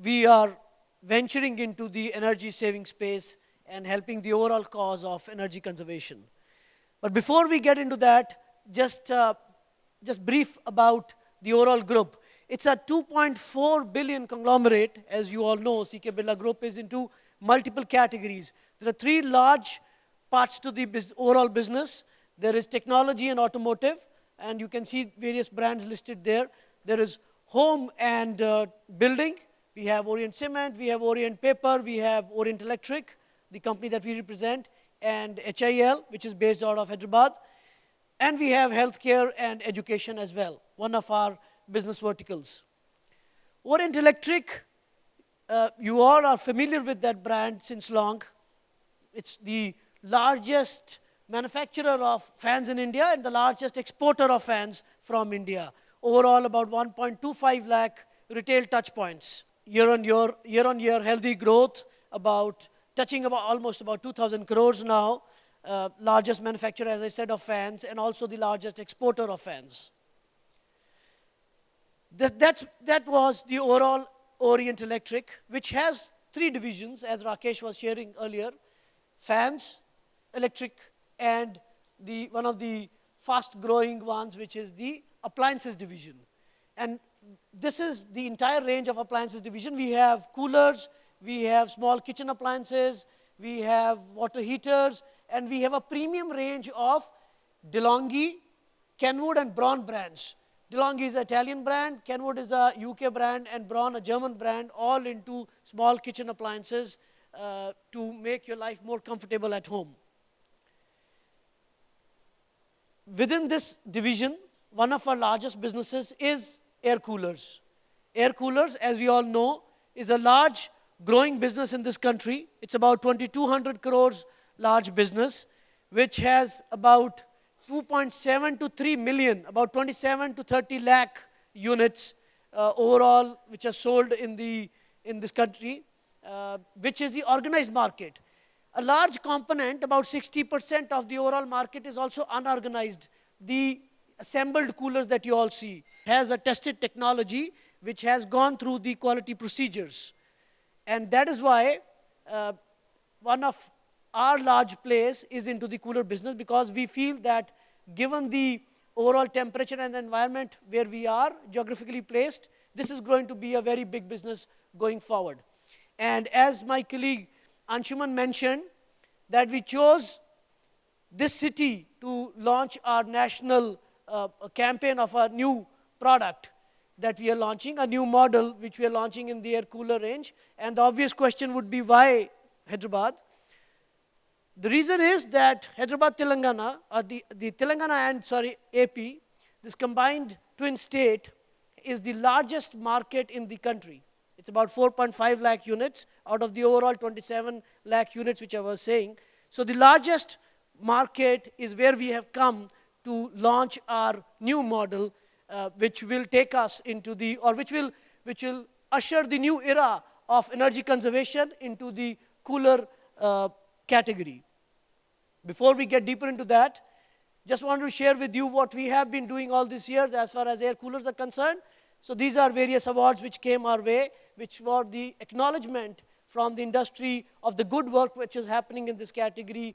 we are venturing into the energy saving space and helping the overall cause of energy conservation. But before we get into that, just brief about the overall group. It's a 2.4 billion conglomerate. As you all know, CK Birla Group is into multiple categories. There are three large parts to the overall business. There is technology and automotive, and you can see various brands listed there. There is home and building. We have Orient Cement, we have Orient Paper, we have Orient Electric, the company that we represent, and HIL, which is based out of Hyderabad. And we have healthcare and education as well, one of our business verticals. Orient Electric, you all are familiar with that brand since long. It's the largest manufacturer of fans in India and the largest exporter of fans from India. Overall, about 1.25 lakh retail touch points. Year on year, healthy growth, touching almost about 2,000 crores now. Largest manufacturer, as I said, of fans, and also the largest exporter of fans. That was the overall Orient Electric, which has three divisions, as Rakesh was sharing earlier: fans, electric, and one of the fast-growing ones, which is the appliances division. And this is the entire range of appliances division. We have coolers, we have small kitchen appliances, we have water heaters, and we have a premium range of DeLonghi, Kenwood, and Braun brands. DeLonghi is an Italian brand, Kenwood is a UK brand, and Braun a German brand, all into small kitchen appliances to make your life more comfortable at home. Within this division, one of our largest businesses is air coolers. Air coolers, as we all know, is a large growing business in this country. It's about 2,200 crores large business, which has about 2.7 to 3 million, about 27 to 30 lakh units overall, which are sold in this country, which is the organized market. A large component, about 60% of the overall market, is also unorganized. The assembled coolers that you all see has a tested technology which has gone through the quality procedures. And that is why one of our large plays is into the cooler business, because we feel that given the overall temperature and the environment where we are geographically placed, this is going to be a very big business going forward. And as my colleague Anshuman mentioned, that we chose this city to launch our national campaign of a new product that we are launching, a new model which we are launching in the air cooler range. And the obvious question would be, why Hyderabad? The reason is that Hyderabad, Telangana, or the Telangana and AP, this combined twin state, is the largest market in the country. It's about 4.5 lakh units out of the overall 27 lakh units which I was saying. So the largest market is where we have come to launch our new model, which will take us into which will usher the new era of energy conservation into the cooler category. Before we get deeper into that, just want to share with you what we have been doing all these years as far as air coolers are concerned. So these are various awards which came our way, which were the acknowledgement from the industry of the good work which is happening in this category.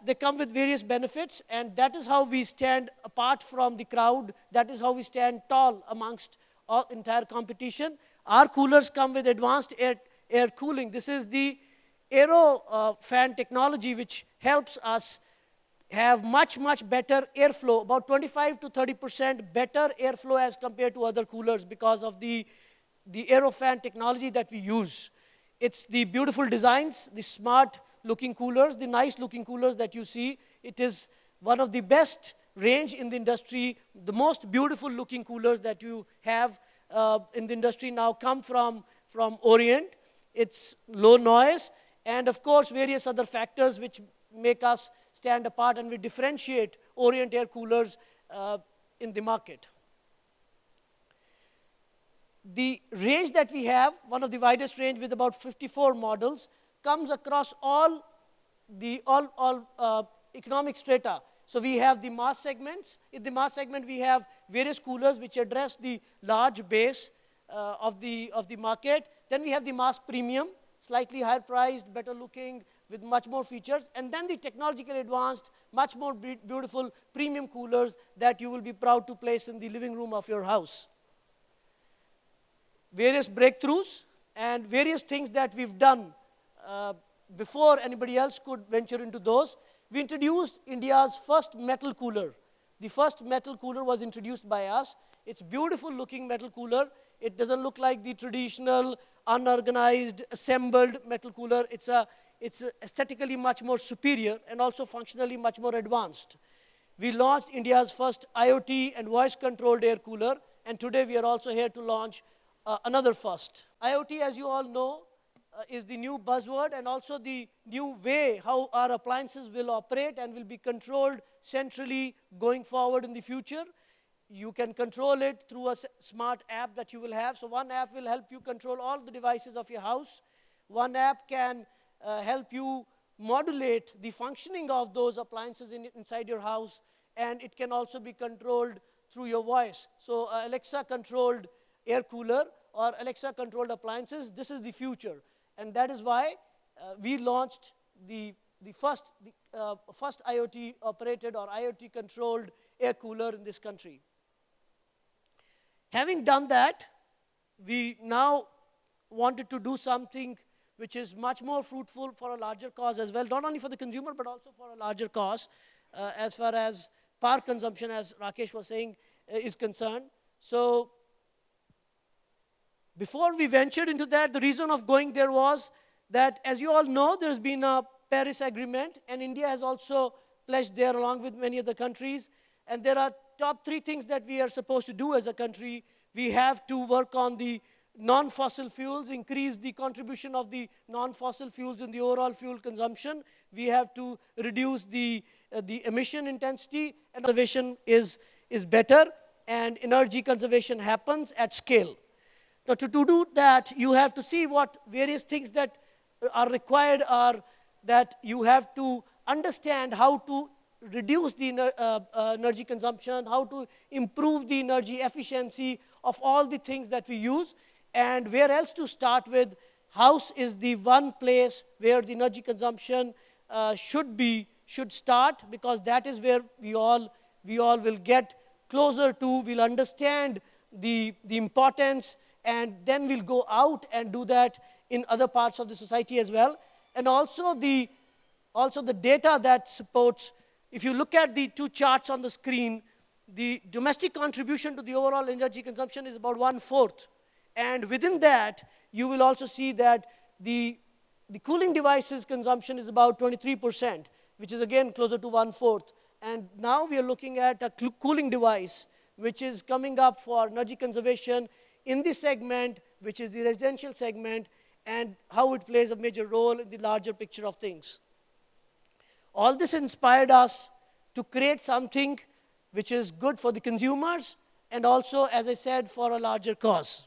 They come with various benefits, and that is how we stand apart from the crowd. That is how we stand tall amongst all entire competition. Our coolers come with advanced air cooling. This is the aero fan technology, which helps us have much better airflow, about 25 to 30% better airflow as compared to other coolers, because of the aero fan technology that we use. It's the beautiful designs, the smart looking coolers, the nice looking coolers that you see. It is one of the best range in the industry. The most beautiful looking coolers that you have in the industry now come from Orient. It's low noise, and of course various other factors which make us stand apart, and we differentiate Orient air coolers in the market. The range that we have, one of the widest range with about 54 models, comes across all economic strata. So we have the mass segments. In the mass segment, we have various coolers which address the large base of the market. Then we have the mass premium, slightly higher priced, better looking, with much more features. And then the technologically advanced, much more beautiful premium coolers that you will be proud to place in the living room of your house. Various breakthroughs and various things that we've done before anybody else could venture into those. We introduced India's first metal cooler. The first metal cooler was introduced by us. It's beautiful looking metal cooler. It doesn't look like the traditional unorganized assembled metal cooler. It's aesthetically much more superior and also functionally much more advanced. We launched India's first IoT and voice controlled air cooler, and today we are also here to launch another first. IoT, as you all know, is the new buzzword and also the new way how our appliances will operate and will be controlled centrally going forward in the future. You can control it through a smart app that you will have. So one app will help you control all the devices of your house. One app can help you modulate the functioning of those appliances inside your house, and it can also be controlled through your voice. So Alexa controlled air cooler or Alexa controlled appliances, this is the future. And that is why we launched the first IoT operated or IoT controlled air cooler in this country. Having done that, we now wanted to do something which is much more fruitful for a larger cause as well, not only for the consumer, but also for a larger cause as far as power consumption, as Rakesh was saying, is concerned. So before we ventured into that, the reason of going there was that, as you all know, there's been a Paris Agreement, and India has also pledged there along with many other countries. And there are top 3 things that we are supposed to do as a country. We have to work on the non-fossil fuels, increase the contribution of the non-fossil fuels in the overall fuel consumption. We have to reduce the emission intensity, and conservation is better, and energy conservation happens at scale. Now, to do that, you have to see what various things that are required are, that you have to understand how to reduce the energy consumption, how to improve the energy efficiency of all the things that we use, and where else to start with. House is the one place where the energy consumption should start, because that is where we all will get closer to, we'll understand the importance, and then we'll go out and do that in other parts of the society as well. And also the data that supports, if you look at the 2 charts on the screen, the domestic contribution to the overall energy consumption is about 1/4. And within that, you will also see that the cooling devices consumption is about 23%, which is again closer to 1/4. And now we are looking at a cooling device, which is coming up for energy conservation in this segment, which is the residential segment, and how it plays a major role in the larger picture of things. All this inspired us to create something which is good for the consumers and also, as I said, for a larger cause.